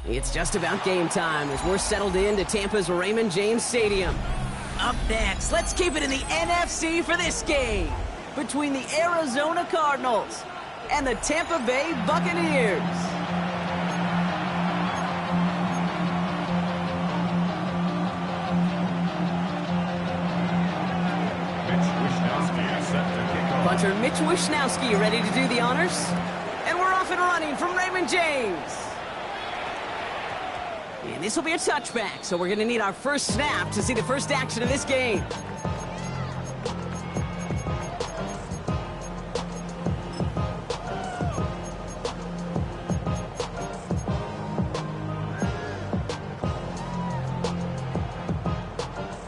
It's just about game time as we're settled into Tampa's Raymond James Stadium. Up next, let's keep it in the NFC for this game between the Arizona Cardinals and the Tampa Bay Buccaneers. Punter Mitch Wishnowsky ready to do the honors. And we're off and running from Raymond James. And this will be a touchback, so we're going to need our first snap to see the first action of this game.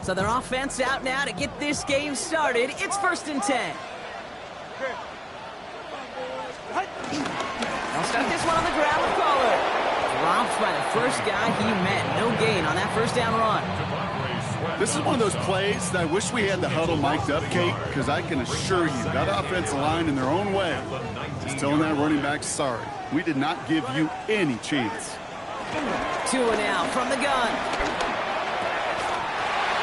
So their offense out now to get this game started. It's 1st and 10. They'll start this one on the ground with Pollard. Dropped by the first guy he met. No gain on that first down run. This is one of those plays that I wish we had the huddle mic'd up, Kate, because I can assure you that offensive line in their own way is telling that running back, sorry, we did not give you any chance. 2 and out from the gun.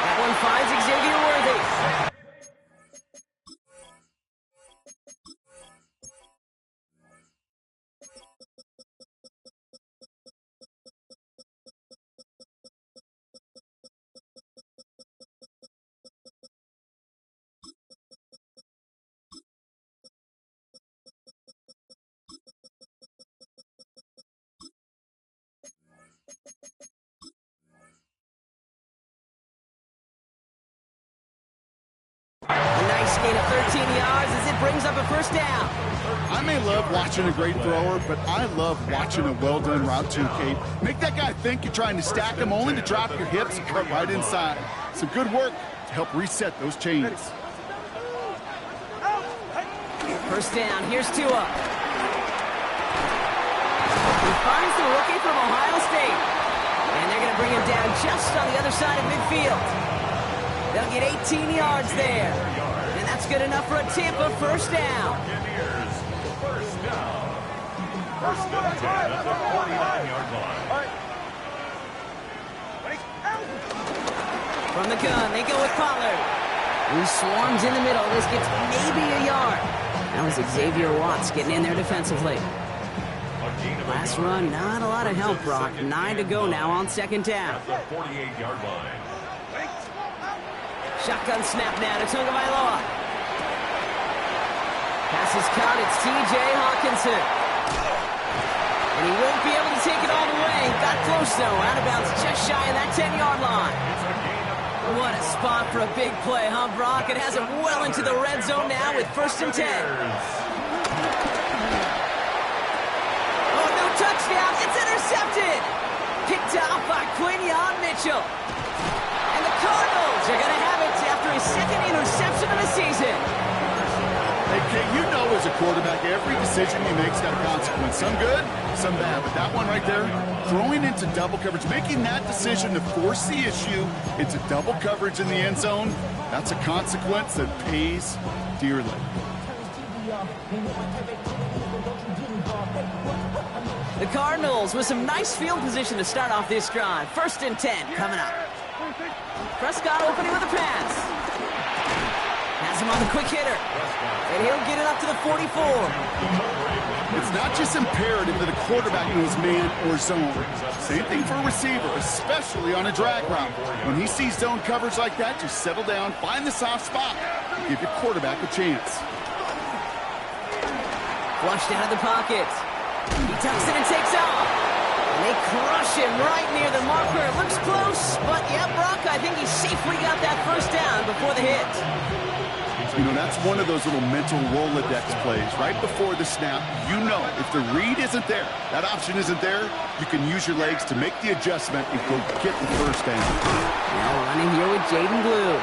That one finds Xavier Worthy. Gain of 13 yards as it brings up a first down. I may love watching a great thrower, but I love watching a well-done route too, Kate. Make that guy think you're trying to stack him only to drop your hips and cut right inside. Some good work to help reset those chains. First down, here's Tua. He finds the rookie from Ohio State. And they're going to bring him down just on the other side of midfield. They'll get 18 yards there. And that's good enough for a Tampa first down. First down. First and 10 at the 49-yard line. From the gun, they go with Pollard. He swarms in the middle. This gets maybe a yard. That was Xavier Watts getting in there defensively. Last run, not a lot of help, Brock. 9 to go now on second down. At the 48-yard line. Shotgun snap now to Tagovailoa. Pass is caught. It's T.J. Hawkinson. And he won't be able to take it all the way. Got close, though. Out of bounds just shy of that 10-yard line. What a spot for a big play, huh, Brock? It has him well into the red zone now with 1st and 10. Oh, no touchdown. It's intercepted. Picked off by Quinyon Mitchell. And the Cardinals are going to have it after his second interception of the season. Hey, Kate, you know as a quarterback, every decision you make's got a consequence. Some good, some bad. But that one right there, throwing into double coverage, making that decision to force the issue into double coverage in the end zone, that's a consequence that pays dearly. The Cardinals with some nice field position to start off this drive. 1st and 10 coming up. Prescott opening with a pass. Has him on the quick hitter. And he'll get it up to the 44. It's not just imperative that a quarterback knows man or zone. Same thing for a receiver, especially on a drag route. When he sees zone coverage like that, just settle down, find the soft spot, and give your quarterback a chance. Flushed out of the pocket. He tucks it and takes off. And they crush him right near the marker. It looks close, but yeah, Brock, I think he safely got that first down before the hit. You know, that's one of those little mental Rolodex plays. Right before the snap, you know if the read isn't there, that option isn't there, you can use your legs to make the adjustment and go get the first down. Now running here with Jaden Blue.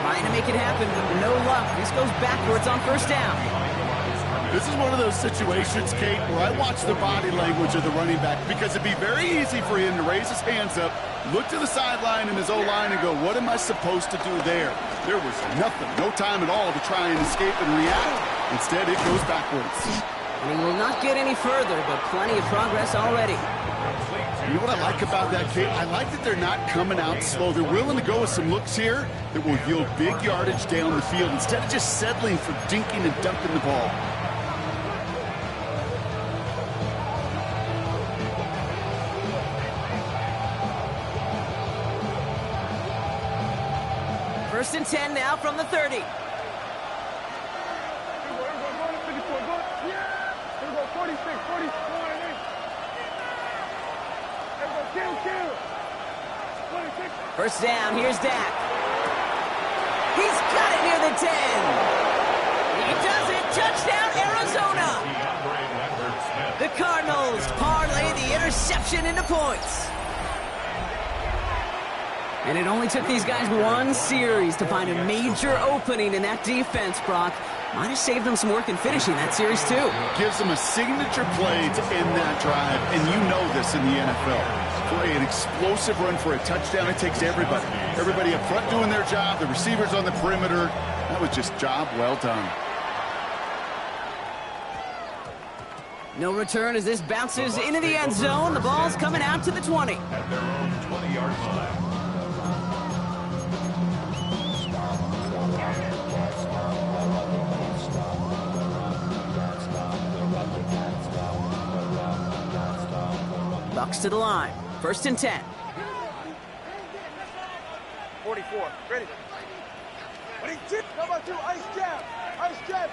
Trying to make it happen, but no luck. This goes backwards on first down. This is one of those situations, Kate, where I watch the body language of the running back because it'd be very easy for him to raise his hands up, look to the sideline and his O-line and go, what am I supposed to do there? There was nothing, no time at all to try and escape and react. Instead, it goes backwards. And he will not get any further, but plenty of progress already. You know what I like about that, Kate? I like that they're not coming out slow. They're willing to go with some looks here that will yield big yardage down the field instead of just settling for dinking and dunking the ball. First and 10 now from the 30. First down, here's Dak. He's got it near the 10. He does it, touchdown Arizona. The Cardinals parlay the interception into points. And it only took these guys one series to find a major opening in that defense, Brock. Might have saved them some work in finishing that series, too. Gives them a signature play to end that drive, and you know this in the NFL. For an explosive run for a touchdown, it takes everybody. Everybody up front doing their job, the receivers on the perimeter. That was just job well done. No return as this bounces into the end zone. The ball's coming out to the 20. At their own 20-yard line. Bucks to the line. First and 10. 44. Ready. Number 2, ice jab. Ice jab.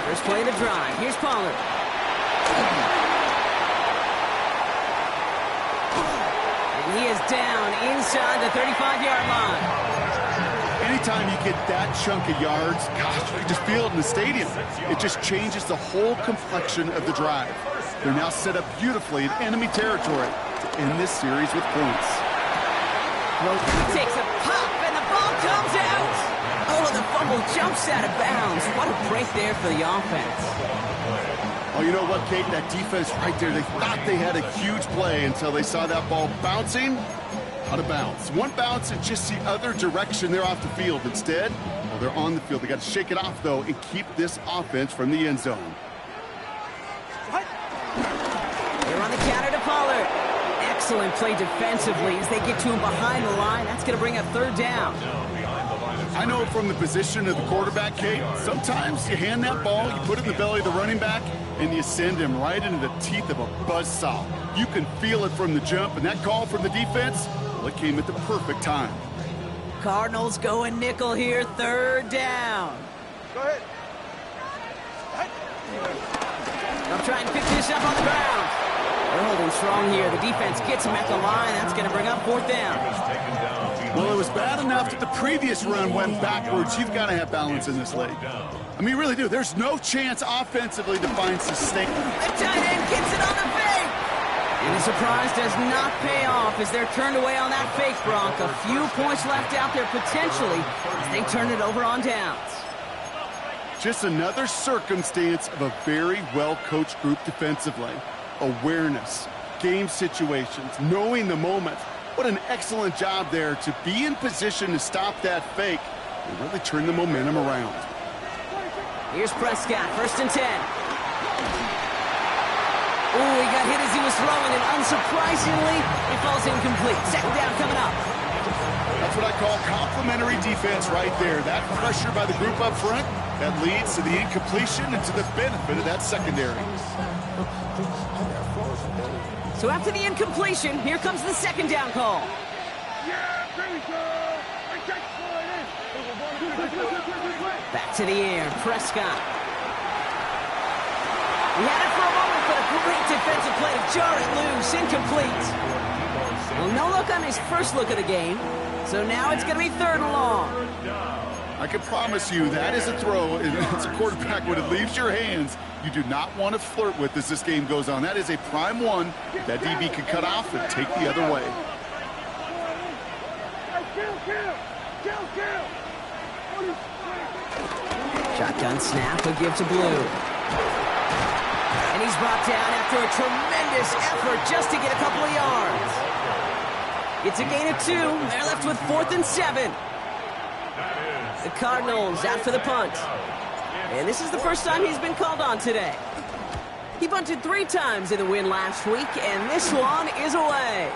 First play of the drive. Here's Pollard. And he is down inside the 35-yard line. Anytime you get that chunk of yards, gosh, you just feel it in the stadium. It just changes the whole complexion of the drive. They're now set up beautifully in enemy territory to end this series with points. He takes a pop, and the ball comes out. Oh, the fumble jumps out of bounds. What a break there for the offense. Oh, you know what, Kate? That defense right there, they thought they had a huge play until they saw that ball bouncing out of bounds. One bounce and just the other direction. They're off the field. Instead, well, they're on the field. They got to shake it off, though, and keep this offense from the end zone. They're on the counter to Pollard. Excellent play defensively as they get to him behind the line. That's going to bring up third down. I know from the position of the quarterback, Kate, sometimes you hand that ball, you put it in the belly of the running back, and you send him right into the teeth of a buzzsaw. You can feel it from the jump, and that call from the defense, well, it came at the perfect time. Cardinals going nickel here, third down. Go ahead. They'll try and pick this up on the ground. They're holding strong here. The defense gets him at the line. That's going to bring up fourth down. Well, it was bad enough that the previous run went backwards. You've got to have balance in this league. I mean, you really do. There's no chance offensively to find sustain. The tight end gets it on the fake. And the surprise does not pay off as they're turned away on that fake, Bronc. A few points left out there potentially as they turn it over on downs. Just another circumstance of a very well-coached group defensively. Awareness, game situations, knowing the moment. What an excellent job there to be in position to stop that fake and really turn the momentum around. Here's Prescott, first and 10. Oh, he got hit as he was throwing, and unsurprisingly, it falls incomplete. Second down coming up. That's what I call complimentary defense right there. That pressure by the group up front, that leads to the incompletion and to the benefit of that secondary. So after the incompletion, here comes the second down call. Back to the air, Prescott. He had it for a moment, but a great defensive play to jar it loose, incomplete. Well, no look on his first look of the game, so now it's going to be third and long. I can promise you that is a throw, and it's a quarterback when it leaves your hands, you do not want to flirt with as this game goes on. That is a prime one that DB can cut off and take the other way. Shotgun snap, a give to Blue. And he's brought down after a tremendous effort just to get a couple of yards. It's a gain of 2. They're left with 4th and 7. The Cardinals out for the punt. And this is the first time he's been called on today. He bunted 3 times in the win last week, and this one is away.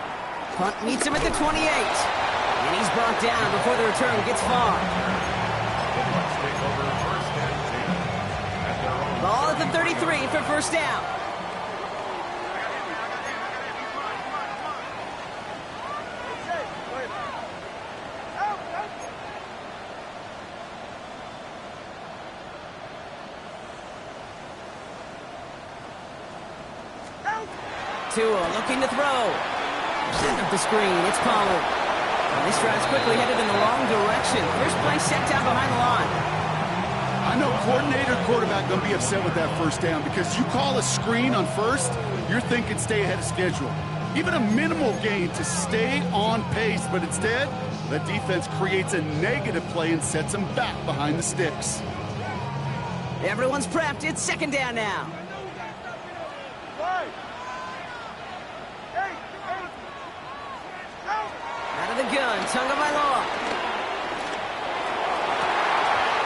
Punt meets him at the 28. And he's brought down before the return gets far. Ball at the 33 for first down. Tua looking to throw. Setting up the screen. It's Pollard. And this drive's quickly headed in the wrong direction. First play set down behind the line. I know coordinator, quarterback going to be upset with that first down because you call a screen on first, you're thinking stay ahead of schedule. Even a minimal gain to stay on pace, but instead, the defense creates a negative play and sets them back behind the sticks. Everyone's prepped. It's second down now. Out of the gun, Tagovailoa.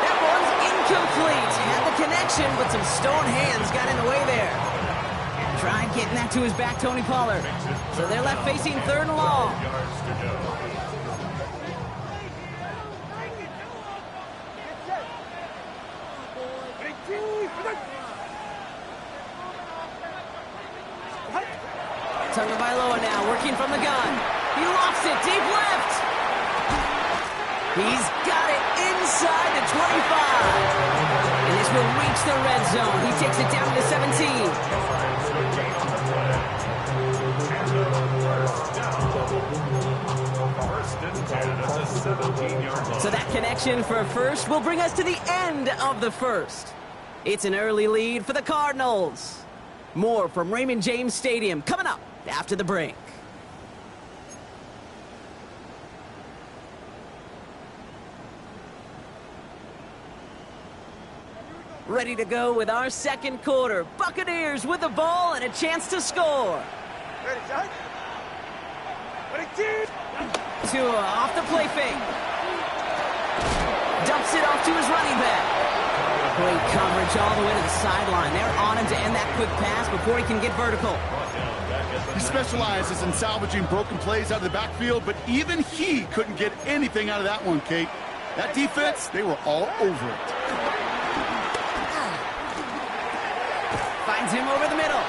That one's incomplete. Had the connection, but some stone hands got in the way there. Tried getting that to his back, Tony Pollard. So they're left facing third and long. Tagovailoa now working from the gun. He lofts it deep left. He's got it inside the 25. And this will reach the red zone. He takes it down to 17. So that connection for a first will bring us to the end of the first. It's an early lead for the Cardinals. More from Raymond James Stadium coming up after the break. Ready to go with our second quarter. Buccaneers with the ball and a chance to score. Ready, John? Ready, team? Tua off the play fake. Dumps it off to his running back. Great coverage all the way to the sideline. They're on him to end that quick pass before he can get vertical. He specializes in salvaging broken plays out of the backfield, but even he couldn't get anything out of that one, Kate. That defense, they were all over it. Finds him over the middle.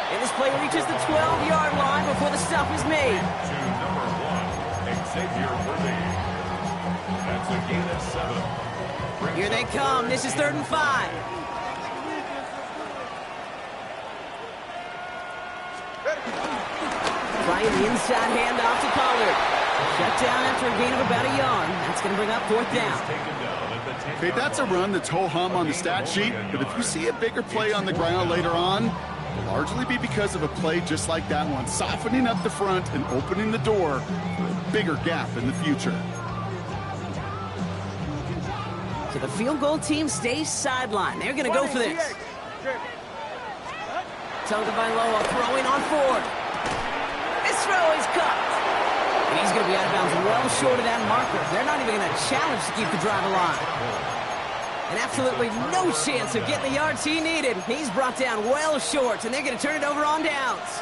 And this play reaches the 12-yard line before the stop is made. To number 1, Xavier Worthy. That's a gain of 7. Here they come. This is 3rd and 5. Trying the inside handoff to Pollard. Shut down after a gain of about a yard. That's going to bring up 4th down. Okay, that's a run that's ho-hum on the stat sheet, but if you see a bigger play on the ground later on, it'll largely be because of a play just like that one, softening up the front and opening the door for a bigger gap in the future. So the field goal team stays sidelined. They're going to go for this. Tagovailoa throwing on 4th. This throw is cut. And he's going to be out of bounds well short of that marker. They're not even going to challenge to keep the drive alive. And absolutely no chance of getting the yards he needed. He's brought down well short, and they're going to turn it over on downs.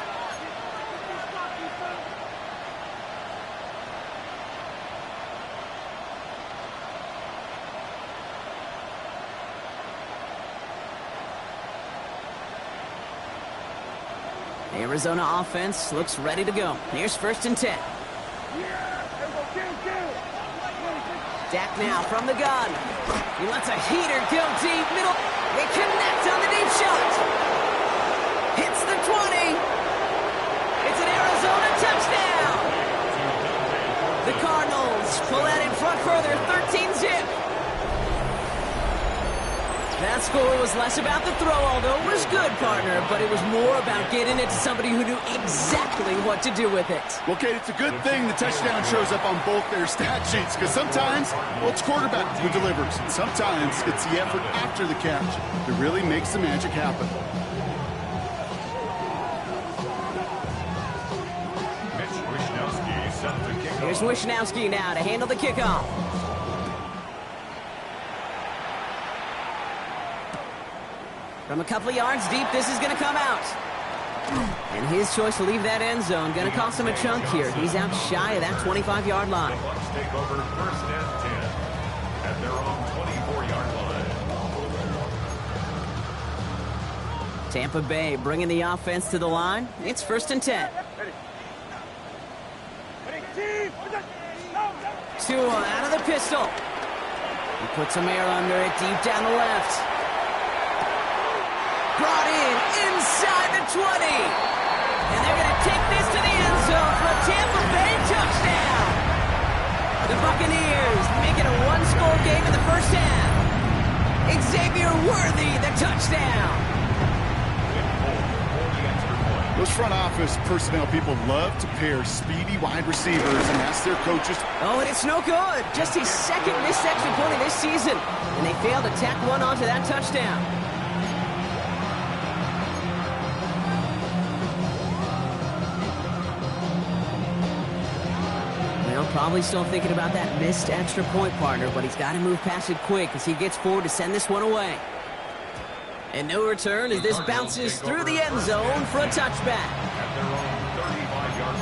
Arizona offense looks ready to go. Here's 1st and 10. Dak now from the gun. He lets a heater go deep middle. They connect on the deep shot. Hits the 20. It's an Arizona touchdown. The Cardinals pull that in front further, 13-zip. That score was less about the throw, although it was good, partner, but it was more about getting it to somebody who knew exactly what to do with it. Well, Kate, it's a good thing the touchdown shows up on both their stat sheets, because sometimes, well, it's quarterback who delivers, and sometimes it's the effort after the catch that really makes the magic happen. Here's Wishnowski now to handle the kickoff. From a couple of yards deep, this is going to come out. And his choice to leave that end zone going to cost him a chunk here. He's out shy of that 25-yard line. The Bucs take over 1st and 10 at their own 24-yard line. Tampa Bay bringing the offense to the line. It's 1st and 10. Tua out of the pistol. He puts some air under it deep down the left. Brought in inside the 20. And they're going to take this to the end zone for a Tampa Bay touchdown. The Buccaneers make it a one-score game in the first half. Xavier Worthy, the touchdown. Those front office personnel people love to pair speedy wide receivers and ask their coaches. Oh, and it's no good. Just his second missed extra point of this season. And they failed to tack one onto that touchdown. Well, probably still thinking about that missed extra point, partner, but he's got to move past it quick as he gets forward to send this one away. And no return as this bounces through the end zone for a touchback. At their own 35-yard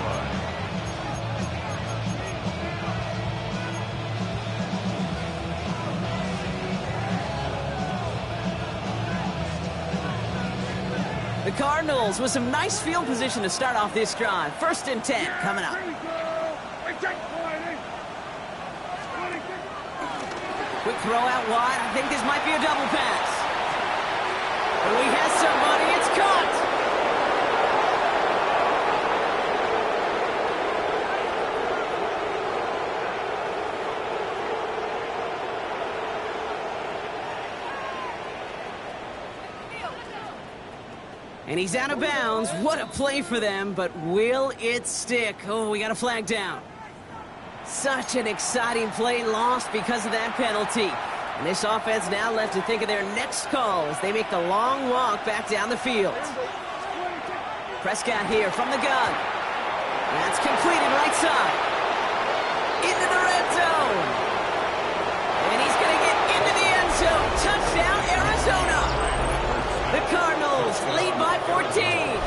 line. The Cardinals with some nice field position to start off this drive. 1st and 10 coming up. Quick throw out wide. I think this might be a double pass. Oh, he has somebody. It's caught. And he's out of bounds. What a play for them, but will it stick? Oh, we got a flag down. Such an exciting play lost because of that penalty. And this offense now left to think of their next call as they make the long walk back down the field. Prescott here from the gun. That's completed right side. Into the red zone. And he's going to get into the end zone. Touchdown, Arizona. The Cardinals lead by 14.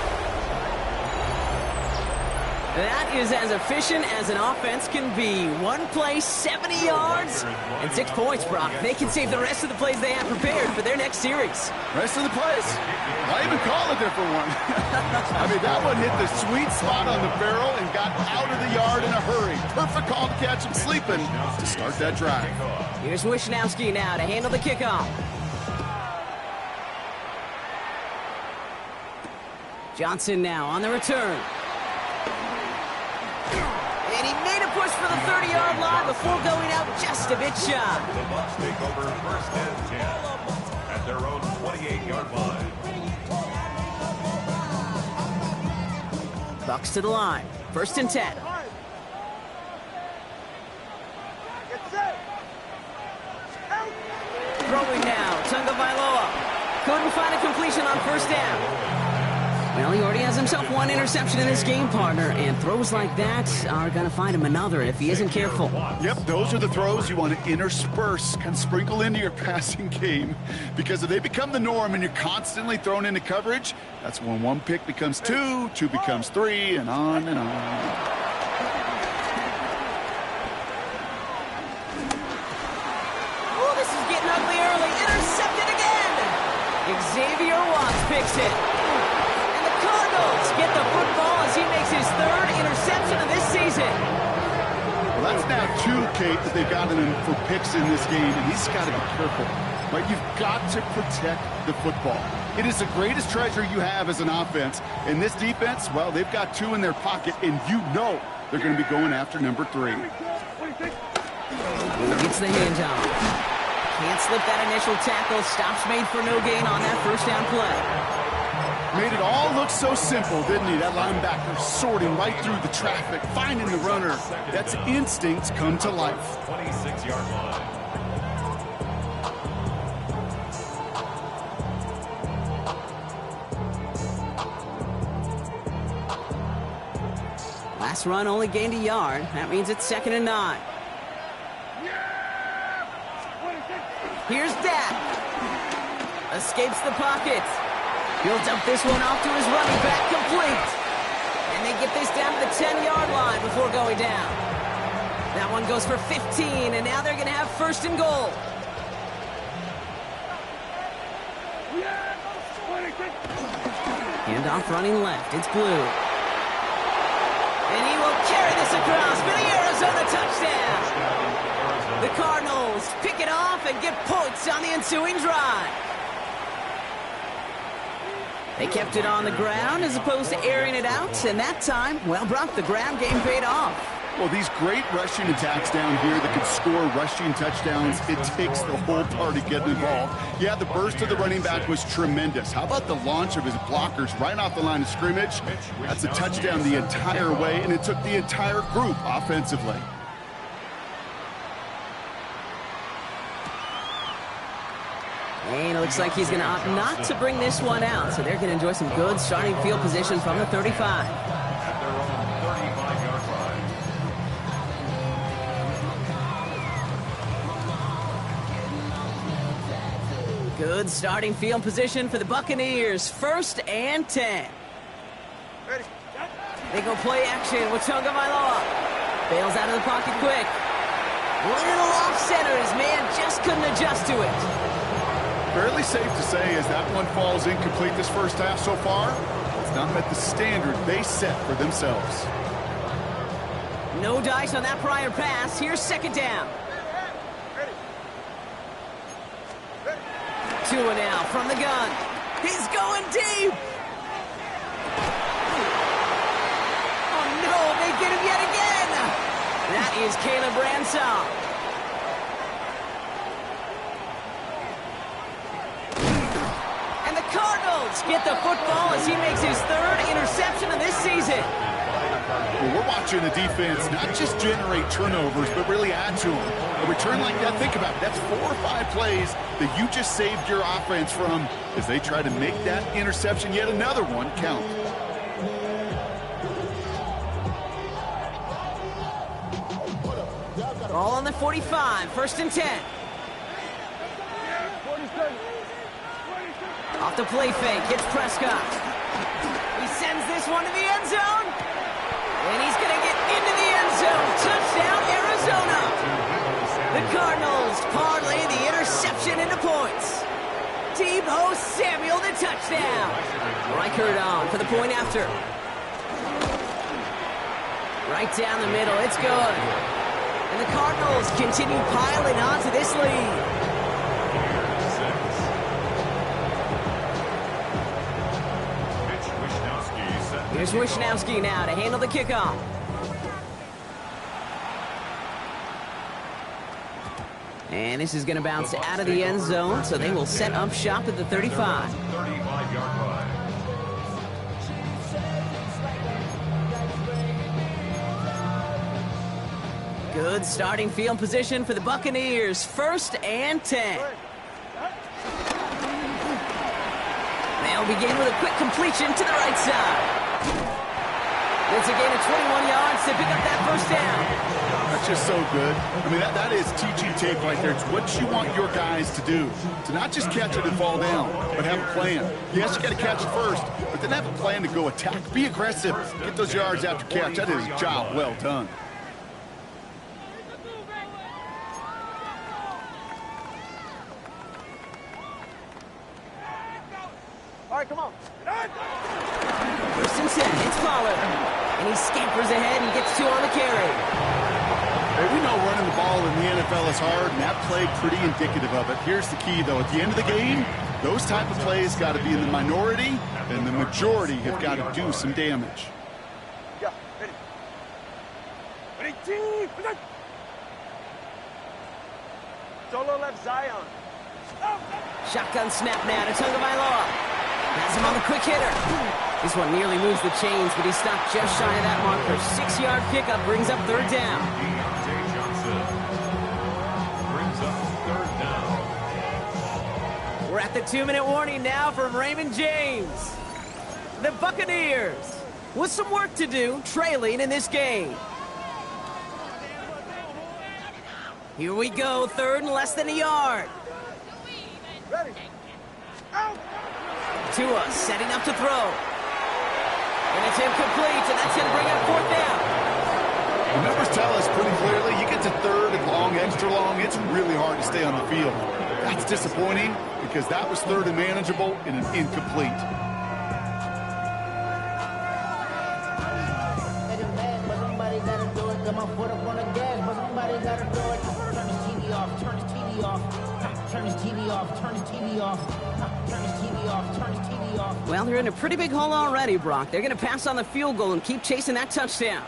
That is as efficient as an offense can be. One play, 70 yards, and 6 points, Brock. They can save the rest of the plays they have prepared for their next series. Rest of the plays? I even call a different one. I mean, that one hit the sweet spot on the barrel and got out of the yard in a hurry. Perfect call to catch him sleeping to start that drive. Here's Wishnowski now to handle the kickoff. Johnson now on the return. And he made a push for the 30-yard line before going out just a bit shy. The Bucs take over 1st and 10 at their own 28-yard line. Bucs to the line. 1st and 10. Throwing now. Tunga Vailoa. Couldn't find a completion on 1st down. Well, he already has himself one interception in this game, partner, and throws like that are going to find him another if he isn't careful. Yep, those are the throws you want to intersperse, kind of sprinkle into your passing game, because if they become the norm and you're constantly thrown into coverage, that's when one pick becomes two becomes three, and on and on. Oh, this is getting ugly early. Intercepted again. Xavier Watts picks it. Cardinals get the football as he makes his 3rd interception of this season. Well, that's now 2, Kate, that they've gotten him for picks in this game, and he's got to be careful. Right? You've got to protect the football. It is the greatest treasure you have as an offense. And this defense, well, they've got 2 in their pocket, and you know they're going to be going after number 3. Gets the handoff. Can't slip that initial tackle. Stops made for no gain on that 1st down play. Made it all look so simple, didn't he? That linebacker sorting right through the traffic, finding the runner. That's instincts come to life. 26-yard line. Last run only gained a yard. That means it's 2nd and 9. Here's Dak. A escapes the pocket. He'll dump this one off to his running back, complete. And they get this down to the 10-yard line before going down. That one goes for 15, and now they're going to have first and goal. Handoff running left. It's Blue. And he will carry this across for the Arizona touchdown. The Cardinals pick it off and get points on the ensuing drive. They kept it on the ground as opposed to airing it out, and that time, well, Brock, the ground game paid off. Well, these great rushing attacks down here that can score rushing touchdowns, it takes the whole party getting involved. Yeah, the burst of the running back was tremendous. How about the launch of his blockers right off the line of scrimmage? That's a touchdown the entire way, and it took the entire group offensively. And it looks like he's going to opt not to bring this one out, so they're going to enjoy some good starting field position from the 35. At their own 35-yard line. Good starting field position for the Buccaneers. First and 10. Ready. They go play action with Tagovailoa. Bails out of the pocket quick. Little off center. His man just couldn't adjust to it. Fairly safe to say as that one falls incomplete this first half so far, it's not met the standard they set for themselves. No dice on that prior pass. Here's second down. Tua now from the gun. He's going deep. Oh no, they get him yet again. That is Caleb Ransom. And the Cardinals get the football as he makes his third interception of this season. Well, we're watching the defense not just generate turnovers, but really add to them. A return like that, think about it. That's 4 or 5 plays that you just saved your offense from as they try to make that interception, yet another one, count. Ball on the 45, first and 10. Off the play fake, hits Prescott. He sends this one to the end zone. And he's going to get into the end zone. Touchdown, Arizona. The Cardinals parlay the interception into points. Deebo Samuel, the touchdown. Reichert on for the point after. Right down the middle, it's good. And the Cardinals continue piling on to this lead. Here's Wishnowski now to handle the kickoff. And this is going to bounce out of the end zone, so they will set up shop at the 35. 35-yard line. Good starting field position for the Buccaneers. First and 10. They'll begin with a quick completion to the right side. It's a gain of 21 yards to pick up that first down. That's just so good. I mean, that is teaching tape right there. It's what you want your guys to do. To not just catch it and fall down, but have a plan. Yes, you got to catch it first, but then have a plan to go attack. Be aggressive. Get those yards after catch. That is a job well done. All right, come on. First and 10, it's Pollard. And he scampers ahead and gets 2 on the carry. Hey, we know running the ball in the NFL is hard, and that play pretty indicative of it. Here's the key, though. At the end of the game, those type of plays got to be in the minority, and the majority have got to do some damage. Yeah, ready. Ready, team. Solo left Zion. Shotgun snap now to Tagovailoa. Has him on the quick hitter. This one nearly moves the chains, but he stopped just shy of that marker. 6-yard pickup brings up third down. Deontay Johnson brings up third down. We're at the 2-minute warning now from Raymond James. The Buccaneers with some work to do, trailing in this game. Here we go, third and less than a yard. Ready. Tua setting up to throw. And it's incomplete, and that's going to bring up fourth down. The numbers tell us pretty clearly, you get to third and long, extra long, it's really hard to stay on the field. That's disappointing because that was third and manageable in an incomplete. Well, they're in a pretty big hole already, Brock. They're going to pass on the field goal and keep chasing that touchdown.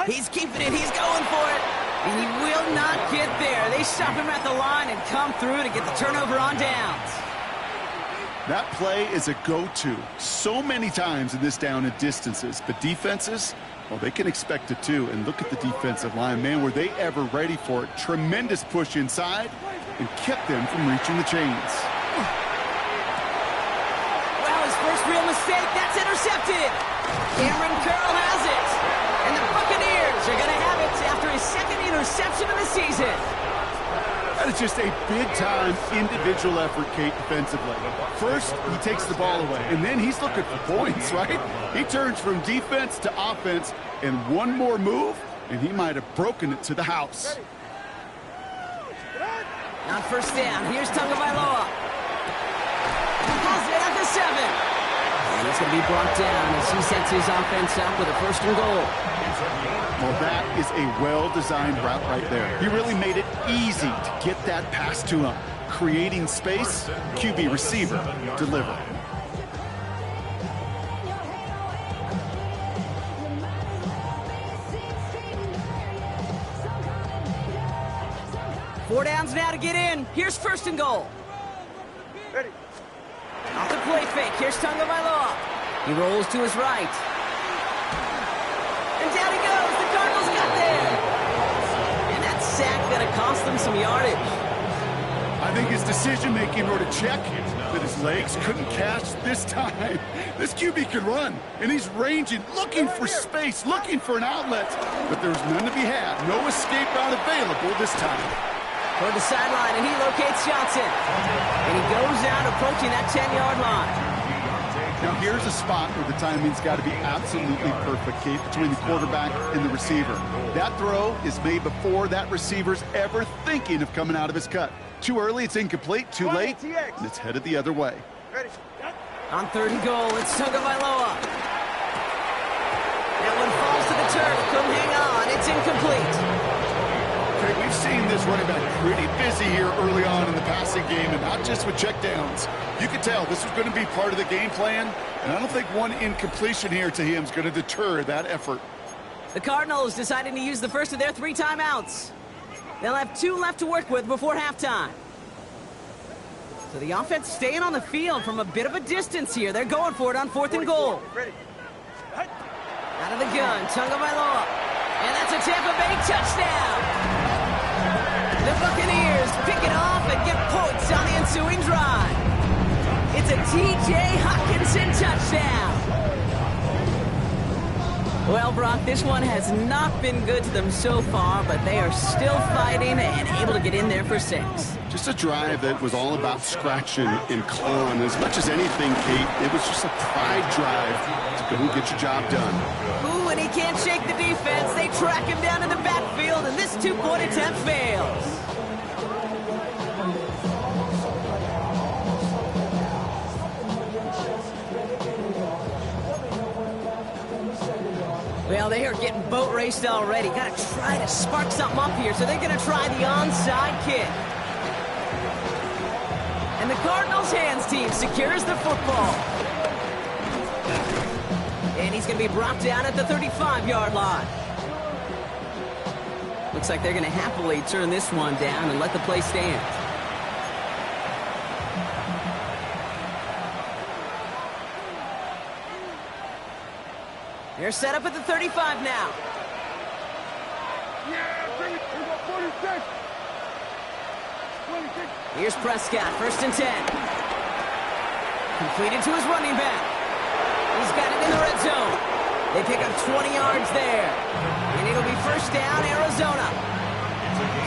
He's keeping it. He's going for it. And he will not get there. They stop him at the line and come through to get the turnover on downs. That play is a go-to so many times in this down and distances. But defenses, well, they can expect it too. And look at the defensive line. Man, were they ever ready for it? Tremendous push inside and kept them from reaching the chains. Well, his first real mistake. That's intercepted. Cameron Curl has it. And the Buccaneers are going to have it after his second interception of the season. That is just a big-time individual effort, Kate, defensively. First, he takes the ball away, and then he's looking for points, right? He turns from defense to offense, and one more move, and he might have broken it to the house. On first down, here's Tagovailoa. Has it at the 7. And he's going to be brought down as he sets his offense up with a first and goal. Well, that is a well-designed route right there. He really made it easy to get that pass to him. Creating space, QB receiver, deliver. Four downs now to get in. Here's first and goal. Ready. Off the play fake. Here's Tagovailoa. He rolls to his right. And down he goes. The Cardinals got there. And that sack going to cost them some yardage. I think his decision-making wrote a check that his legs couldn't catch this time. This QB can run, and he's ranging, looking for space, looking for an outlet. But there's none to be had. No escape route available this time. Toward the sideline, and he locates Johnson. And he goes out approaching that 10-yard line. Now here's a spot where the timing's got to be absolutely perfect, Kate, between the quarterback and the receiver. That throw is made before that receiver's ever thinking of coming out of his cut. Too early, it's incomplete. Too late, and it's headed the other way. Ready. On third and goal, it's Tagovailoa. That one falls to the turf. Couldn't hang on. It's incomplete. Okay, we've seen this running back pretty busy here early on in the passing game, and not just with checkdowns. You can tell this was going to be part of the game plan, and I don't think one incompletion here to him is going to deter that effort. The Cardinals deciding to use the first of their 3 timeouts. They'll have 2 left to work with before halftime. So the offense staying on the field from a bit of a distance here. They're going for it on fourth and goal. Ready. Out of the gun, Tagovailoa. And that's a Tampa Bay touchdown. The Buccaneers pick it off and get points on the ensuing drive. It's a T.J. Hockenson touchdown. Well, Brock, this one has not been good to them so far, but they are still fighting and able to get in there for 6. Just a drive that was all about scratching and clawing. As much as anything, Kate, it was just a pride drive to go and get your job done. Ooh, and he can't shake the defense. They track him down in the backfield, and this 2-point attempt fails. Well, they are getting boat raced already. Got to try to spark something up here, so they're going to try the onside kick. And the Cardinals' hands team secures the football. And he's going to be brought down at the 35-yard line. Looks like they're going to happily turn this one down and let the play stand. They're set up at the 35 now. Here's Prescott, first and 10. Completed to his running back. He's got it in the red zone. They pick up 20 yards there. And it'll be first down, Arizona.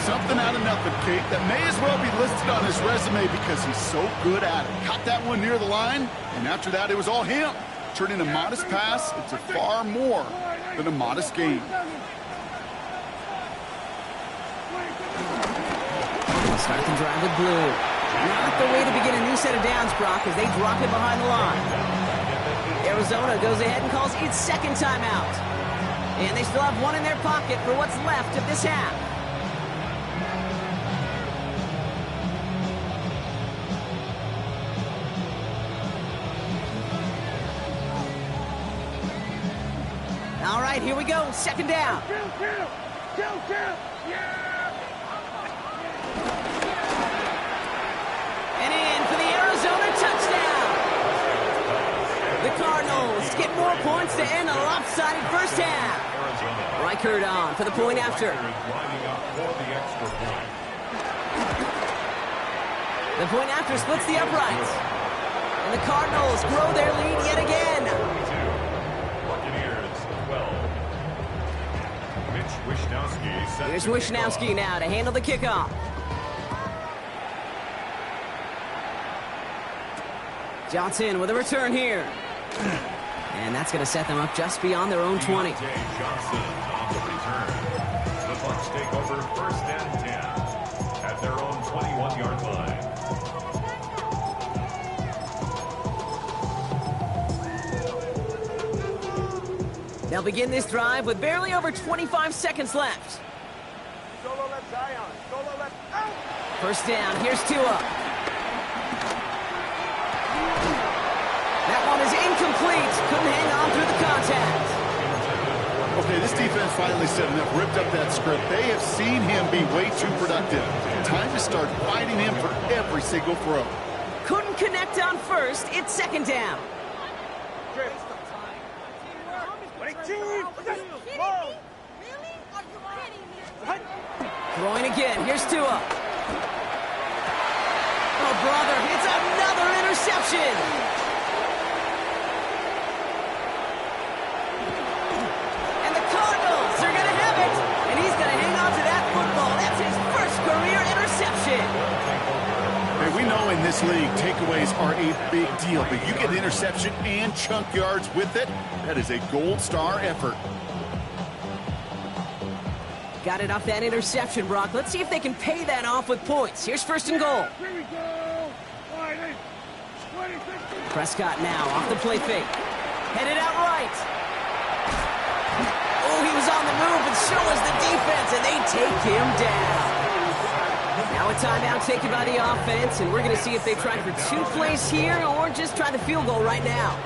Something out of nothing, Kate, that may as well be listed on his resume because he's so good at it. Caught that one near the line, and after that, it was all him. Turning a modest pass into far more than a modest gain. Start the drive with blue. Not the way to begin a new set of downs, Brock, as they drop it behind the line. Arizona goes ahead and calls its second timeout. And they still have one in their pocket for what's left of this half. All right, here we go. Second down. And in for the Arizona touchdown. The Cardinals get more points to end a lopsided first half. Reichert on for the point after. The point after splits the uprights. And the Cardinals grow their lead yet again. Here's Wishnowski now to handle the kickoff. Johnson with a return here. And that's going to set them up just beyond their own 20. Johnson on the return. The Bucs take over first and 10 at their own 21-yard line. They'll begin this drive with barely over 25 seconds left. Solo left Zion. Solo left out. First down, here's Tua. That one is incomplete. Couldn't hang on through the contact. Okay, this defense finally set enough, ripped up that script. They have seen him be way too productive. Time to start fighting him for every single throw. Couldn't connect on first. It's second down. Throwing again. Here's Tua. Oh, brother. It's another interception. And the Cardinals are going to have it. And he's going to hang on to that football. That's his first career interception. Hey, we know in this league, takeaways are a big deal. But you get an interception and chunk yards with it, that is a gold star effort. Got it off that interception, Brock. Let's see if they can pay that off with points. Here's first and goal. Here we go. 26. Prescott now off the play fake. Headed out right. Oh, he was on the move, and so was the defense, and they take him down. Now a timeout taken by the offense, and we're going to see if they try for 2 plays here or just try the field goal right now.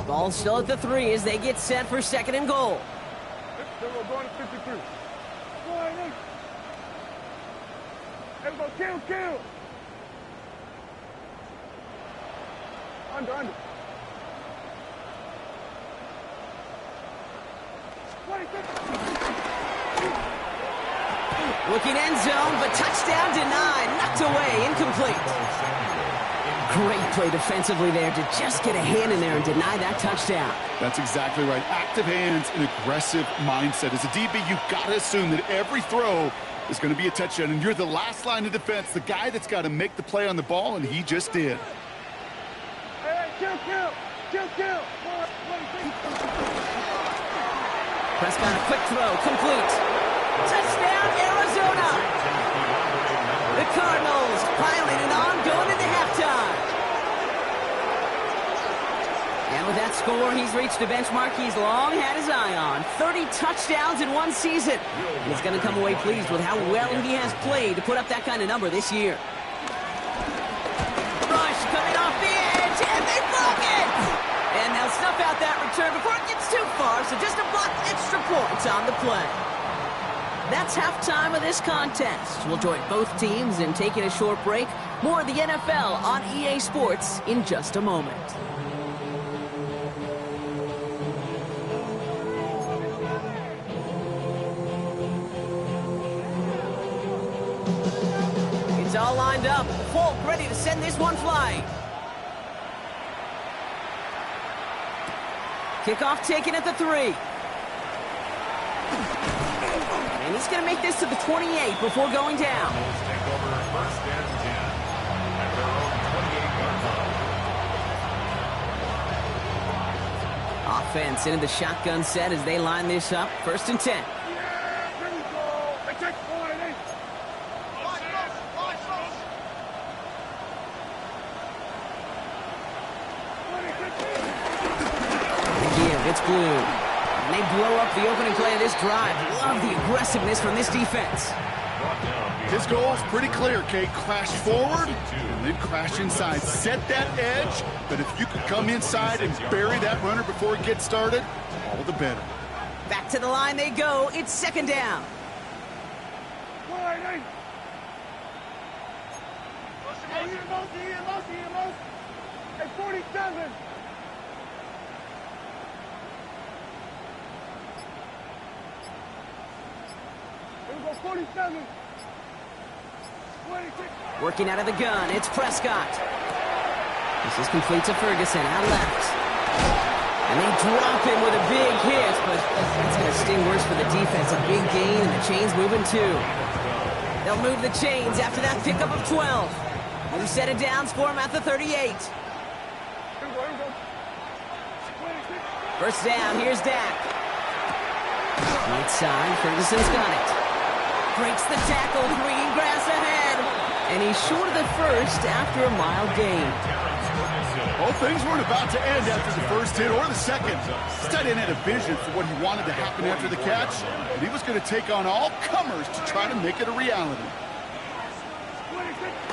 Ball still at the 3 as they get set for second and goal. We're going to 53. Everybody, kill. Under. 26. Looking end zone, but touchdown denied. Knocked away, incomplete. Great play defensively there to just get a hand in there and deny that touchdown. That's exactly right. Active hands and aggressive mindset. As a DB, you've got to assume that every throw is going to be a touchdown, and you're the last line of defense, the guy that's got to make the play on the ball, and he just did. Hey, kill. Prescott, a quick throw, complete. Touchdown, Arizona! The Cardinals piling it on, going into halftime. And with that score, he's reached a benchmark he's long had his eye on. 30 touchdowns in one season. He's going to come away pleased with how well he has played to put up that kind of number this year. Rush coming off the edge, and they block it! And they'll snuff out that return before it gets too far, so just a blocked extra points on the play. That's halftime of this contest. We'll join both teams in taking a short break. More of the NFL on EA Sports in just a moment. receivers all lined up. Folk ready to send this one flying. Kickoff taken at the 3. And he's going to make this to the 28 before going down. Cardinals take over first and 10 at their own 28-yard line. Offense into the shotgun set as they line this up. First and 10. Yeah, here we go. Hey, check. All right, hey. Again, it's blue. And they blow up the opening play of this drive. Love the aggressiveness from this defense. His goal is pretty clear, Kate. Crash forward and then crash inside. Set that edge, but if you could come inside and bury that runner before it gets started, all the better. Back to the line they go. It's second down. All right, hey. Hey, EMO. Hey, 47. Here we go, 47. 26. Working out of the gun, it's Prescott. This is complete to Ferguson, out left. And they drop him with a big hit, but that's going to sting worse for the defense. A big gain, and the chain's moving too. They'll move the chains after that pickup of 12. New set of downs for him at the 38. Here we go. 26. First down, here's Dak. Right side, Ferguson's got it. Breaks the tackle, green grass ahead. And he's short of the first after a mild gain. Well, things weren't about to end after the first hit or the second. This tight end had a vision for what he wanted to happen after the catch, and he was going to take on all comers to try to make it a reality.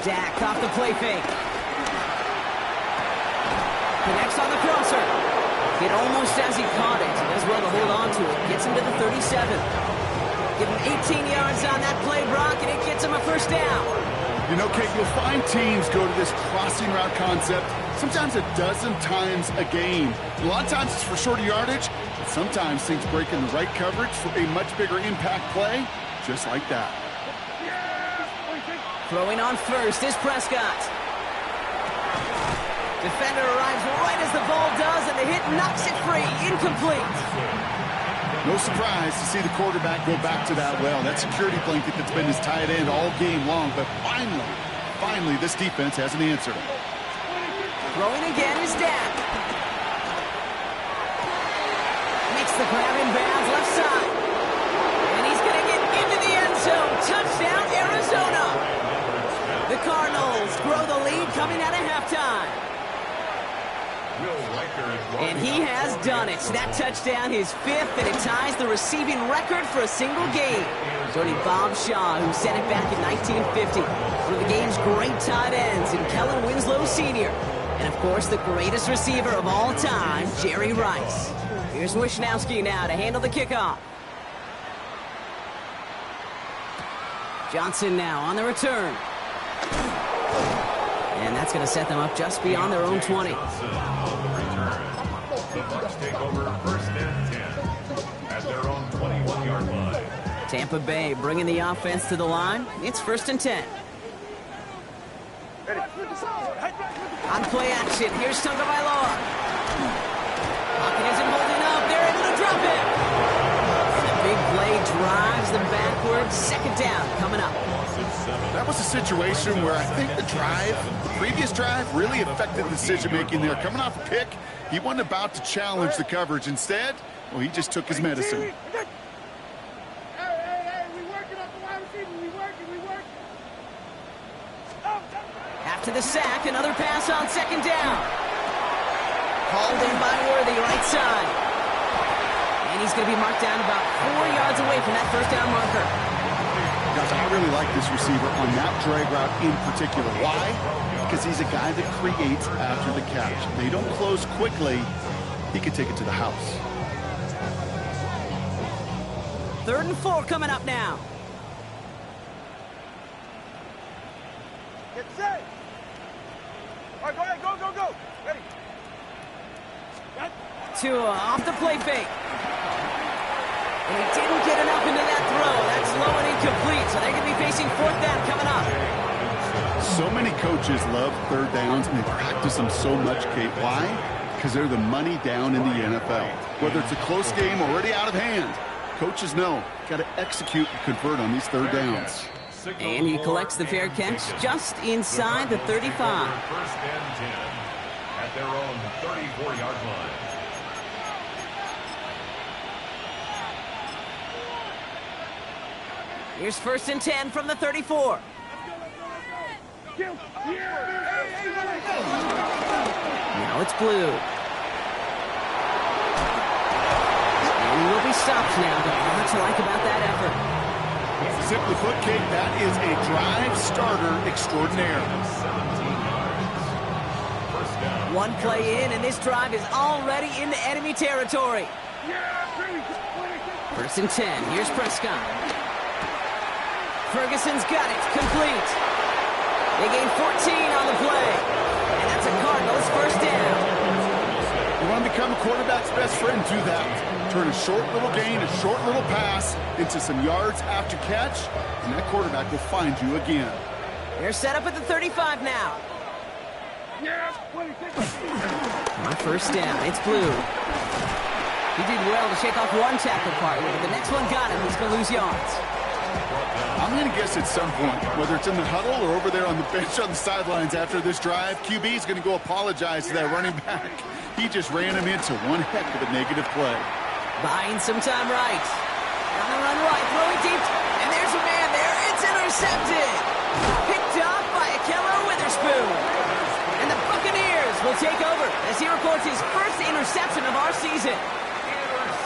Dak off the play fake. Connects on the crosser. Hit almost as he caught it. Does well to hold on to it. Gets him to the 37. Give him 18 yards on that play, Brock, and it gets him a first down. You know, Kate, you'll find teams go to this crossing route concept sometimes a dozen times a game. A lot of times it's for shorter yardage, but sometimes things break in the right coverage for a much bigger impact play, just like that. Throwing on first is Prescott. Defender arrives right as the ball does, and the hit knocks it free. Incomplete. No surprise to see the quarterback go back to that well. That security blanket that's been his tight end all game long, but finally, this defense has an answer. Throwing again is Dak. Makes the grab in bounds left side. And he's going to get into the end zone. Touchdown, Arizona. The Cardinals grow the lead coming out of halftime. And he has done it. That touchdown, his 5th, and it ties the receiving record for a single game. Joining Bob Shaw, who set it back in 1950. One of the game's great tight ends, and Kellen Winslow Sr. And, of course, the greatest receiver of all time, Jerry Rice. Here's Wishnowski now to handle the kickoff. Johnson now on the return. And that's going to set them up just beyond their own 20. The Bucs take over first and 10 at their own 21-yard line. Tampa Bay bringing the offense to the line. It's first and 10. On play action, here's Tagovailoa. Pocket isn't holding up. They're able to drop it. And the big play drives them backwards. Second down coming up. That was a situation where I think the previous drive, really affected the decision-making there. Coming off a pick, he wasn't about to challenge the coverage. Instead, well, he just took his medicine. Hey, we working up the wide receiver. We working. After the sack, another pass on second down. Hauled in by Worthy, right side. And he's going to be marked down about 4 yards away from that first down marker. Guys, I really like this receiver on that drag route in particular. Why? Because he's a guy that creates after the catch. They don't close quickly. He can take it to the house. 3rd and 4 coming up now. Get set. All right, go ahead. Go. Ready. Tua off the play fake. And he didn't get enough into that throw. That's low and incomplete, so they're going to be facing 4th down coming up. So many coaches love third downs, and they practice them so much, Kate. Why? Because they're the money down in the NFL. Whether it's a close game already out of hand, coaches know, got to execute and convert on these third downs. And he collects the fair catch just inside the 35. First and 10 at their own 34-yard line. Here's first and 10 from the 34. Now it's Blue. And he will be stopped now, but what to like about that effort? Simply put, Kate, that is a drive starter extraordinaire. 17 yards. First down. One play in, and this drive is already into enemy territory. First and 10. Here's Prescott. Ferguson's got it. Complete. They gain 14 on the play. And that's a Cardinals first down. You want to become a quarterback's best friend, do that. Turn a short little gain, a short little pass into some yards after catch, and that quarterback will find you again. They're set up at the 35 now. On first down, it's Blue. He did well to shake off one tackle partner, but the next one got him. He's going to lose yards. I'm going to guess at some point, whether it's in the huddle or over there on the bench on the sidelines after this drive, QB is going to go apologize to that running back. He just ran him into one heck of a negative play. Buying some time right. On the run right, throwing deep, and there's a man there. It's intercepted. Picked off by Akello Witherspoon. And the Buccaneers will take over as he records his first interception of our season.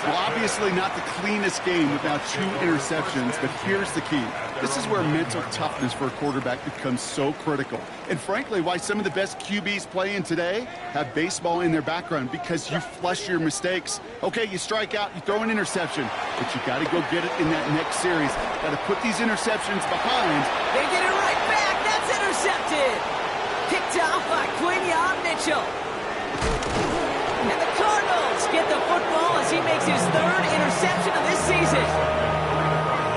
Well, obviously not the cleanest game without 2 interceptions, but here's the key. This is where mental toughness for a quarterback becomes so critical. And frankly, why some of the best QBs playing today have baseball in their background, because you flush your mistakes. Okay, you strike out, you throw an interception, but you got to go get it in that next series. Got to put these interceptions behind. They get it right back. That's intercepted. Picked off by Quinyon Mitchell. And the Cardinals get the football as he makes his 3rd interception of this season.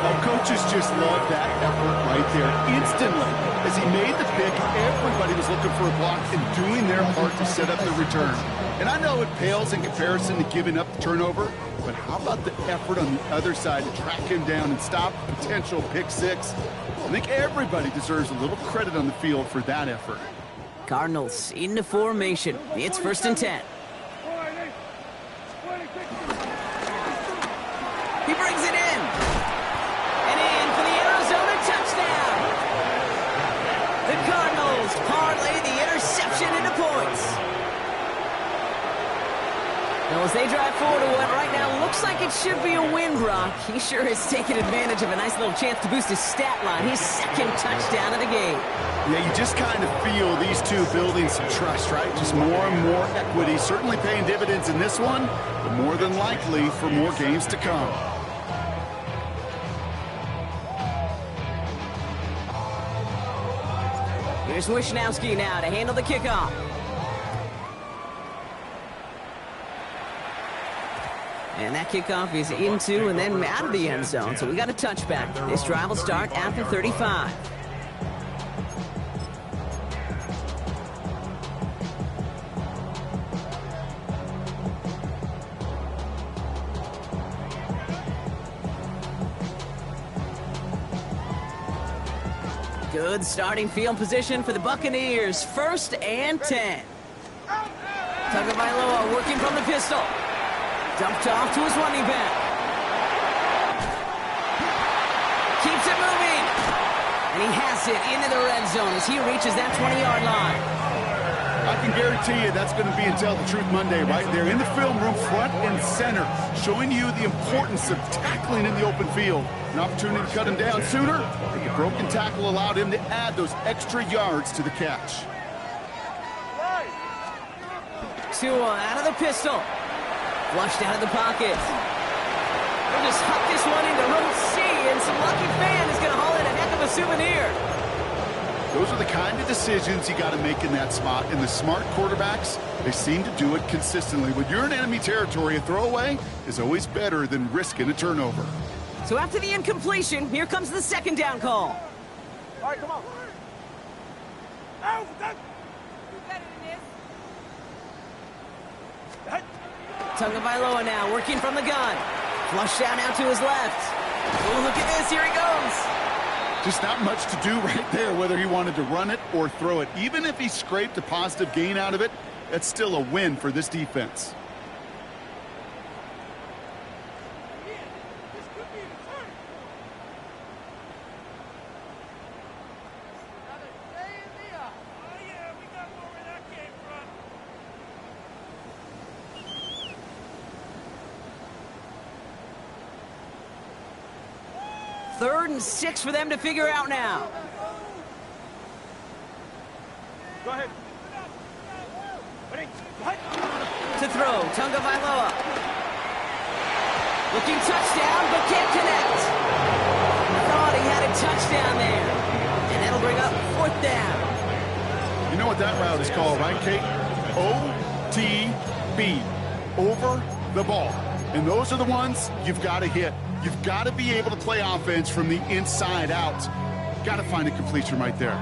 Well, coaches just love that effort right there. Instantly, as he made the pick, everybody was looking for a block and doing their part to set up the return. And I know it pales in comparison to giving up the turnover, but how about the effort on the other side to track him down and stop potential pick 6? I think everybody deserves a little credit on the field for that effort. Cardinals into formation. It's first and 10. He brings it in. And in for the Arizona touchdown. The Cardinals parlay the interception into points. Now, as they drive forward to what right now looks like it should be a win, Brock, he sure has taken advantage of a nice little chance to boost his stat line. His 2nd touchdown of the game. Yeah, you just kind of feel these two building some trust, right? Just more and more equity. Certainly paying dividends in this one, but more than likely for more games to come. Here's Wishnowski now to handle the kickoff. And that kickoff is into and then out of the end zone. So we got a touchback. This drive will start at the 35. Good starting field position for the Buccaneers. First and 10. Tagovailoa working from the pistol. Dumped off to his running back. Keeps it moving. And he has it into the red zone as he reaches that 20-yard line. I can guarantee you that's going to be in Tell the Truth Monday right there in the film room, front and center, showing you the importance of tackling in the open field. An opportunity to cut him down sooner. The broken tackle allowed him to add those extra yards to the catch. Tua out of the pistol. Flushed out of the pocket. They'll just huck this one into row C, and some lucky fan is going to haul in a heck of a souvenir. Those are the kind of decisions you got to make in that spot. And the smart quarterbacks, they seem to do it consistently. When you're in enemy territory, a throwaway is always better than risking a turnover. So after the incompletion, here comes the 2nd down call. All right, come on. Tagovailoa now working from the gun. Flush down out to his left. Oh, look at this. Here he goes. Just not much to do right there, whether he wanted to run it or throw it. Even if he scraped a positive gain out of it, that's still a win for this defense. Third and 6 for them to figure out now. Go ahead. To throw, Tagovailoa. Looking touchdown, but can't connect. Thought he had a touchdown there. And that'll bring up 4th down. You know what that route is called, right, Kate? OTB. Over the ball. And those are the ones you've got to hit. You've got to be able to play offense from the inside out. Got to find a completion right there.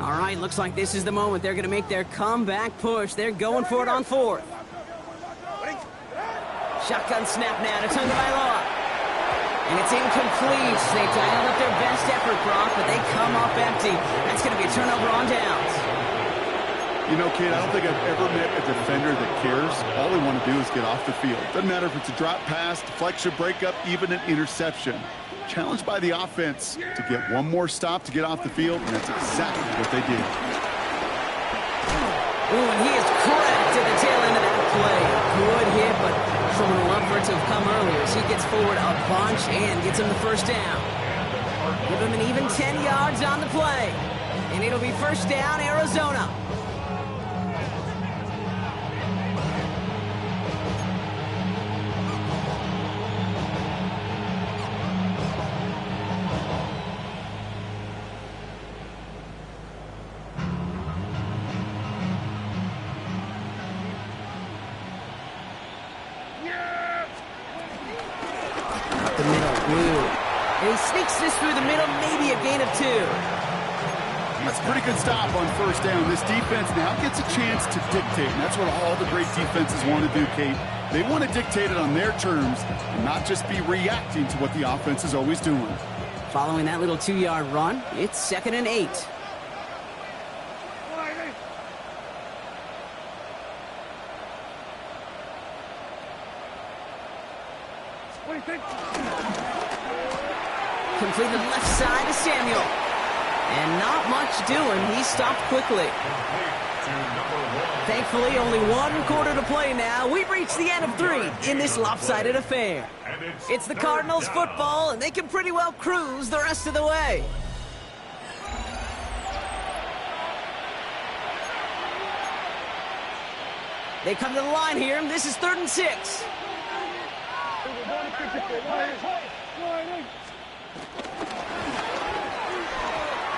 All right, looks like this is the moment. They're going to make their comeback push. They're going for it on 4th. Shotgun snap now to Tagovailoa. And it's incomplete. They dialed up their best effort, Brock, but they come up empty. That's going to be a turnover on downs. You know, Kate, I don't think I've ever met a defender that cares. All they want to do is get off the field. Doesn't matter if it's a drop pass, deflection, breakup, even an interception. Challenged by the offense to get one more stop to get off the field, and that's exactly what they did. Ooh, and he is cracked at the tail end of that play. Good hit, but someone will love for it to have come earlier as he gets forward a bunch and gets him the first down. Give him an even 10 yards on the play. And it'll be first down, Arizona. The middle, blue. And he sneaks this through the middle, maybe a gain of 2. That's a pretty good stop on first down. This defense now gets a chance to dictate, and that's what all the great defenses want to do, Kate. They want to dictate it on their terms and not just be reacting to what the offense is always doing. Following that little 2-yard run, it's 2nd and 8. Completed left side to Samuel. And not much doing. He stopped quickly. Thankfully, only 1 quarter to play now. We've reached the end of 3 in this lopsided affair. It's the Cardinals football, and they can pretty well cruise the rest of the way. They come to the line here, and this is 3rd and 6.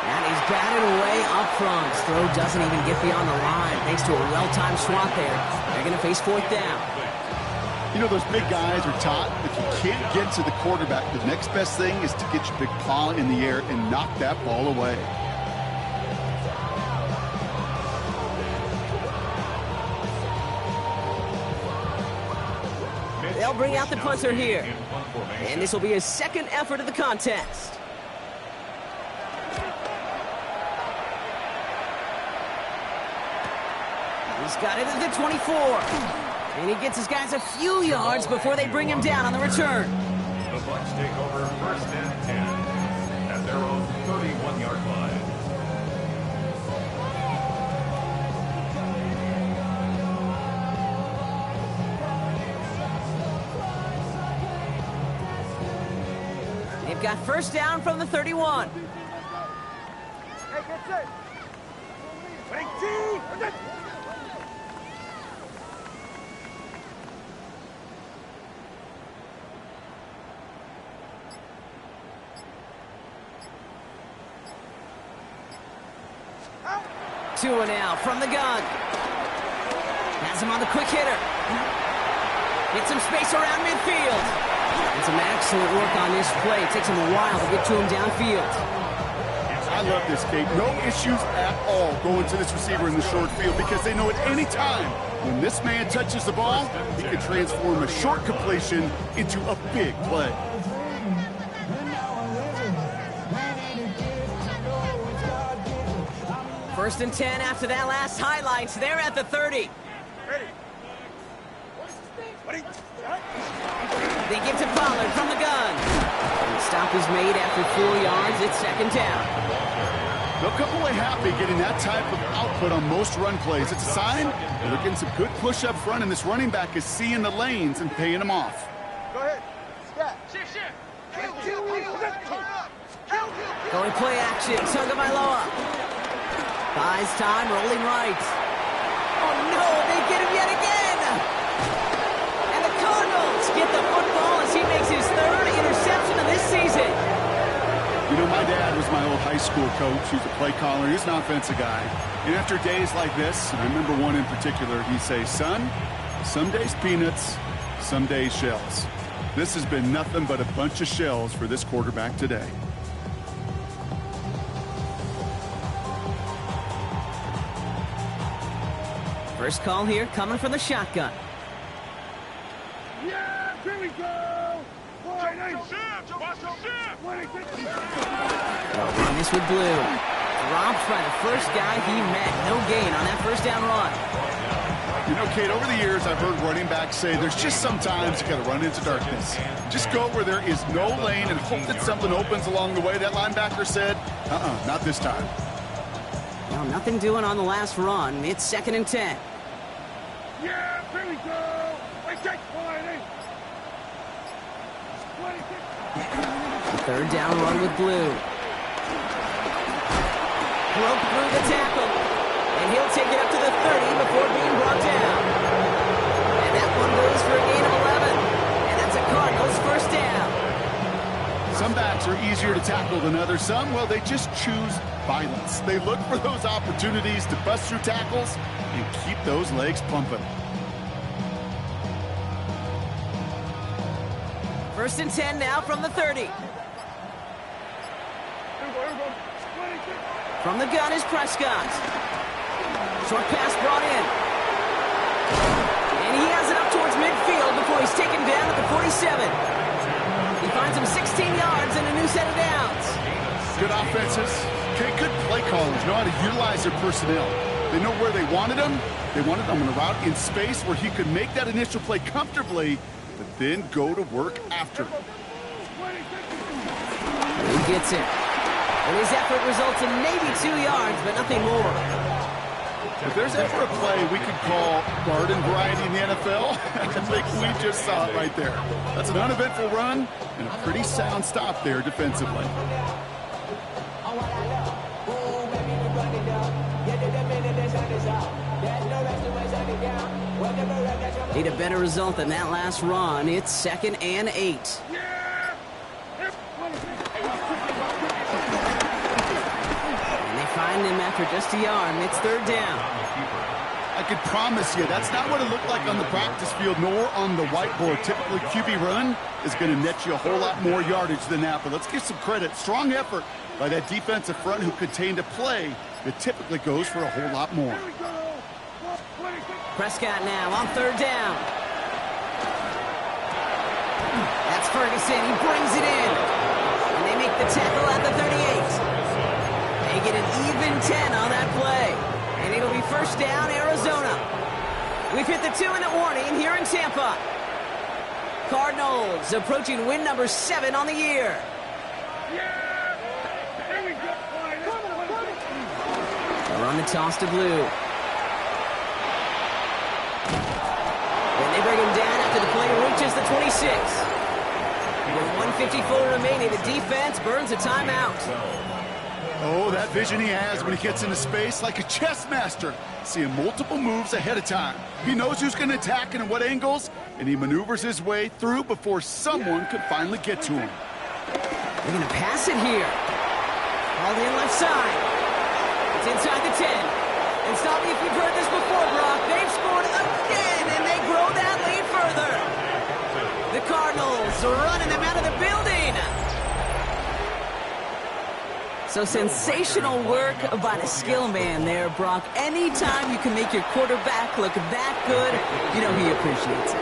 And he's batted away up front. His throw doesn't even get beyond the line. Thanks to a well-timed swat there. They're going to face 4th down. You know, those big guys are taught if you can't get to the quarterback, the next best thing is to get your big paw in the air and knock that ball away. They'll bring out the punter here. And this will be his 2nd effort of the contest. He's got it at the 24. And he gets his guys a few yards before they bring him down on the return. The Bucs take over 1st and 10 at their own 31-yard line. They've got first down from the 31. Hey, get set. Tua now from the gun. Has him on the quick hitter. Get some space around midfield. And some excellent work on this play. It takes him a while to get to him downfield. I love this, Kate. No issues at all going to this receiver in the short field because they know at any time when this man touches the ball, he can transform a short completion into a big play. First and 10 after that last highlights. They're at the 30. Ready. They give to Pollard from the gun. And the stop is made after 4 yards. It's second down. They'll come away happy getting that type of output on most run plays. It's a sign that they're getting some good push up front, and this running back is seeing the lanes and paying them off. Go ahead. Step. Shift. Going play action. Tagovailoa. Buys time, rolling right. Oh no, they get him yet again. And the Cardinals get the football as he makes his third interception of this season. You know, my dad was my old high school coach. He's a play caller. He's an offensive guy. And after days like this, and I remember one in particular, he'd say, son, some days peanuts, some days shells. This has been nothing but a bunch of shells for this quarterback today. First call here coming from the shotgun. Yeah, here we go. Run this with Blue. Dropped by the first guy he met. No gain on that first down run. You know, Kate, over the years, I've heard running backs say there's just sometimes you got to run into darkness. Just go where there is no lane and hope that something opens along the way. That linebacker said, not this time. Well, nothing doing on the last run. It's second and 10. Yeah, here we go. Third down run with Blue. Broke through the tackle. And he'll take it up to the 30 before being brought down. And that one goes for a gain of 11. And that's a Cardinals first down. Some backs are easier to tackle than others. Some, well, they just choose violence. They look for those opportunities to bust through tackles and keep those legs pumping. First and 10 now from the 30. From the gun is Prescott. Short pass brought in. And he has it up towards midfield before he's taken down at the 47. He finds him 16 yards and a new set of downs. Good offenses. Good play callers know how to utilize their personnel. They know where they wanted him. They wanted him on a route in space where he could make that initial play comfortably, but then go to work after. He gets it. And his effort results in maybe 2 yards, but nothing more. If there's ever a play we could call garden variety in the NFL, I think we just saw it right there. That's an uneventful run and a pretty sound stop there defensively. Need a better result than that last run. It's second and 8. Find him after just a yard, and it's third down. I could promise you that's not what it looked like on the practice field nor on the whiteboard. Typically, QB run is going to net you a whole lot more yardage than that, but let's give some credit. Strong effort by that defensive front who contained a play that typically goes for a whole lot more. Prescott now on third down. That's Ferguson. He brings it in. And they make the tackle at the 38. They get an even 10 on that play. And it'll be first down, Arizona. We've hit the 2-minute warning here in Tampa. Cardinals approaching win number 7 on the year. They're on the toss to Blue. And they bring him down after the play reaches the 26. With 1:54 remaining, the defense burns a timeout. Oh, that vision he has when he gets into space like a chess master, seeing multiple moves ahead of time. He knows who's going to attack and in what angles, and he maneuvers his way through before someone could finally get to him. They're going to pass it here. All in left side. It's inside the 10. And stop me if you've heard this before, Brock. They've scored again, and they grow that lead further. just running them out of the building. So sensational work by the skill man there, Brock. Anytime you can make your quarterback look that good, you know he appreciates it.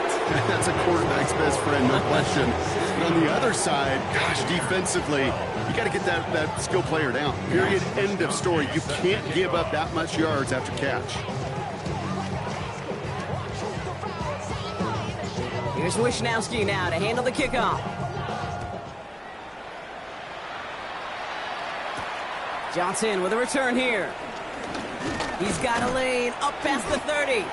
That's a quarterback's best friend, no question. But on the other side, gosh, defensively, you got to get that skill player down. Period, end of story. You can't give up that much yards after catch. Here's Wishnowski now to handle the kickoff. Johnson with a return here. He's got a lane up past the 30.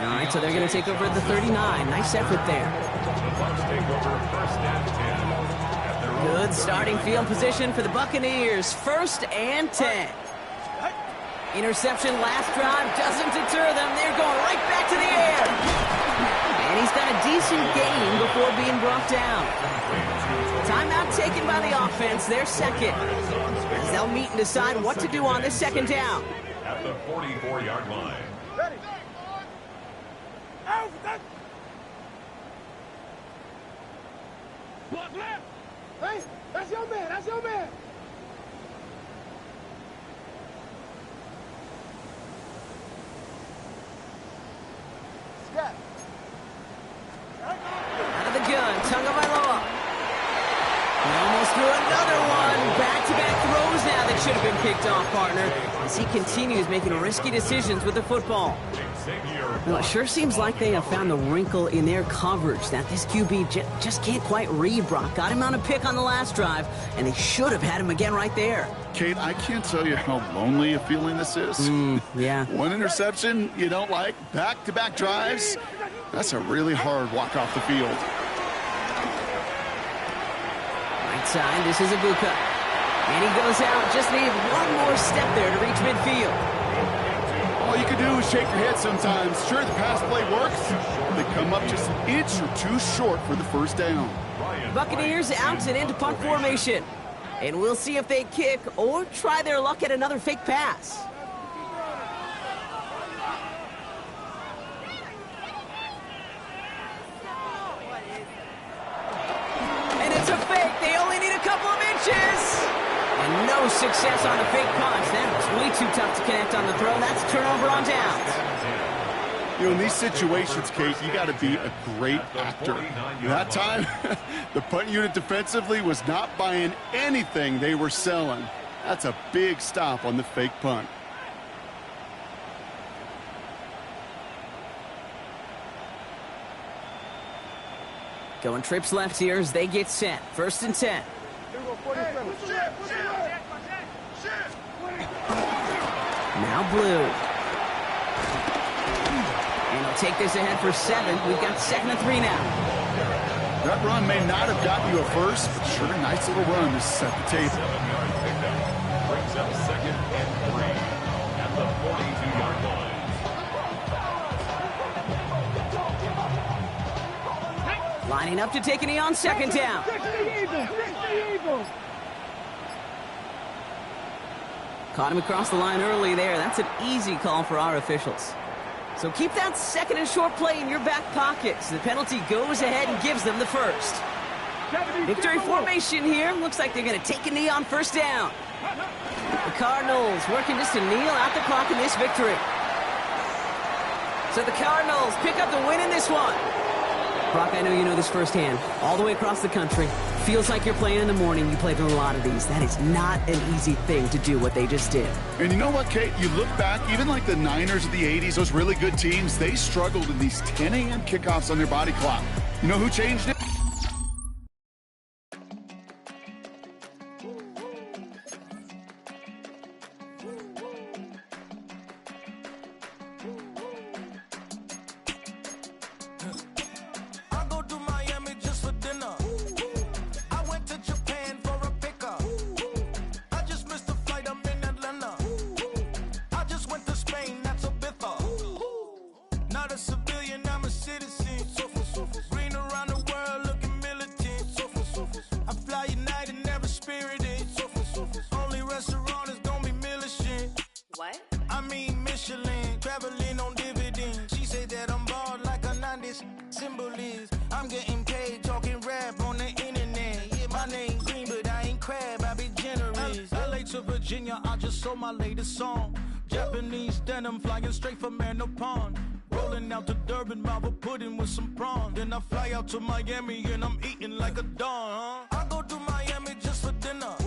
All right, so they're going to take over at the 39. Nice effort there. The Bucs take over first and 10. Good starting field position for the Buccaneers. First and 10. Interception last drive doesn't deter them. They're going right back to the air. And he's done a decent gain before being brought down. Timeout taken by the offense. They're second. As they'll meet and decide what to do on this second down. At the 44-yard line. Ready. Out. Block left. Hey, that's your man. That's your man. Scott. Out of the gun, Tagovailoa. And almost threw another one. Back-to-back throws now that should have been picked off, partner, as he continues making risky decisions with the football. Well, it sure seems like they have found the wrinkle in their coverage that this QB just can't quite read. Brock got him on a pick on the last drive, and they should have had him again right there. Kate, I can't tell you how lonely a feeling this is. Yeah. One interception you don't like, back-to-back drives, that's a really hard walk off the field. Right side, this is Ibuka. And he goes out, just need one more step there to reach midfield. All you can do is shake your head sometimes. Sure, the pass play works. They come up just an inch or two short for the first down. Buccaneers out and into punt formation. And we'll see if they kick or try their luck at another fake pass. And it's a fake. They only need a couple of inches. And no success on the fake punch. That was way too tough to connect on the throw. That's a turnover on downs. You know, in these situations, Kate, you got to be a great actor. That time, the punt unit defensively was not buying anything they were selling. That's a big stop on the fake punt. Going trips left here as they get set. First and 10. Now blue. And he'll take this ahead for 7. We've got 2nd and 3 now. That run may not have gotten you a first, but sure a nice little run to set the table. 7-yard pickup brings up 2nd and 3 at the 42-yard line. Lining up to take a knee on 2nd down. Caught him across the line early there. That's an easy call for our officials. So keep that 2nd and short play in your back pocket. So the penalty goes ahead and gives them the first. Victory formation here. Looks like they're going to take a knee on 1st down. The Cardinals working just to kneel out the clock in this victory. So the Cardinals pick up the win in this one. Brock, I know you know this firsthand. All the way across the country. Feels like you're playing in the morning. You played in a lot of these. That is not an easy thing to do what they just did. And you know what, Kate? You look back, even like the Niners of the 80s, those really good teams, they struggled in these 10 a.m. kickoffs on their body clock. You know who changed it? Not a civilian, I'm a citizen. Green around the world, looking to Virginia, I just sold my latest song. Japanese denim, flying straight from Manapon. Rolling out to Durban, Malva pudding with some prawns. Then I fly out to Miami and I'm eating like a don, huh? I go to Miami just for dinner.